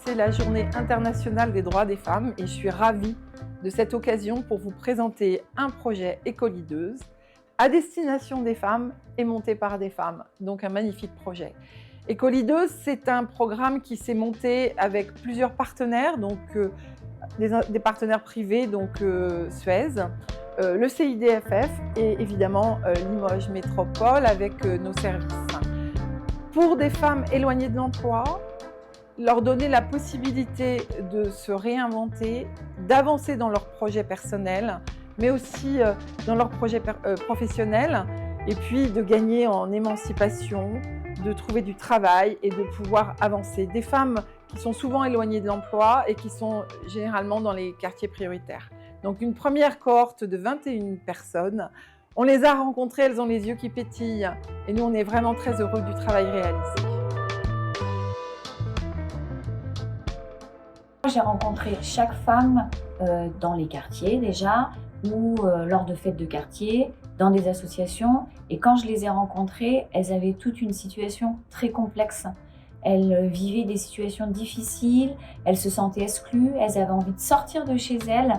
c'est la Journée internationale des droits des femmes et je suis ravie de cette occasion pour vous présenter un projet Éco-Leaders à destination des femmes et monté par des femmes, donc un magnifique projet. Éco-Leaders, c'est un programme qui s'est monté avec plusieurs partenaires, donc des partenaires privés, donc Suez, le CIDFF et évidemment Limoges Métropole avec nos services. Pour des femmes éloignées de l'emploi, leur donner la possibilité de se réinventer, d'avancer dans leurs projets personnels, mais aussi dans leurs projets professionnels, et puis de gagner en émancipation, de trouver du travail et de pouvoir avancer. Des femmes qui sont souvent éloignées de l'emploi et qui sont généralement dans les quartiers prioritaires. Donc une première cohorte de 21 personnes. On les a rencontrées, elles ont les yeux qui pétillent et nous on est vraiment très heureux du travail réalisé. J'ai rencontré chaque femme dans les quartiers déjà, ou lors de fêtes de quartier, dans des associations. Et quand je les ai rencontrées, elles avaient toute une situation très complexe. Elles vivaient des situations difficiles, elles se sentaient exclues, elles avaient envie de sortir de chez elles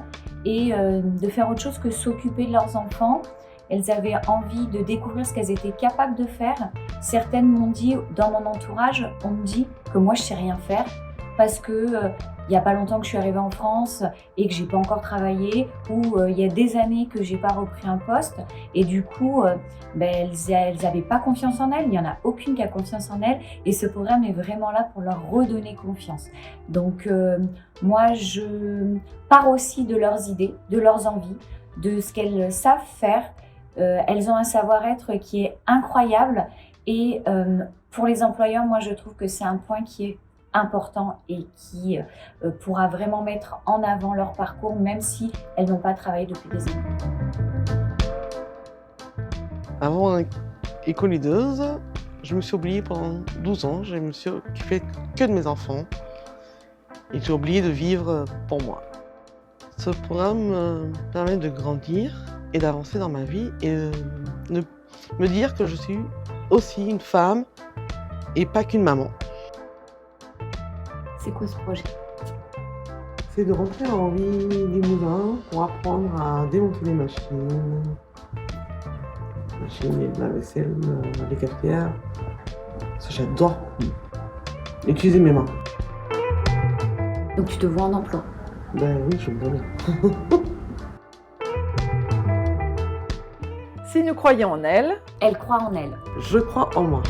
et de faire autre chose que s'occuper de leurs enfants. Elles avaient envie de découvrir ce qu'elles étaient capables de faire. Certaines m'ont dit, dans mon entourage, on me dit que moi je sais rien faire parce que il n'y a pas longtemps que je suis arrivée en France et que j'ai pas encore travaillé, ou il y a des années que j'ai pas repris un poste et du coup elles n'avaient pas confiance en elles. Il n'y en a aucune qui a confiance en elles et ce programme est vraiment là pour leur redonner confiance. Donc moi je pars aussi de leurs idées, de leurs envies, de ce qu'elles savent faire. Elles ont un savoir-être qui est incroyable et pour les employeurs, moi je trouve que c'est un point qui est important et qui pourra vraiment mettre en avant leur parcours, même si elles n'ont pas travaillé depuis des années. Avant Éco-Leaders, je me suis oubliée pendant 12 ans. Je me suis occupée que de mes enfants et j'ai oublié de vivre pour moi. Ce programme me permet de grandir et d'avancer dans ma vie et de me dire que je suis aussi une femme et pas qu'une maman. C'est quoi ce projet? C'est de rentrer en vie des moulins pour apprendre à démonter les machines. La vaisselle, les cafetières. Ça, j'adore utiliser mes mains. Donc tu te vois en emploi? Ben oui, je me vois bien. Si nous croyons en elles, Elle croit en elle. Je crois en moi.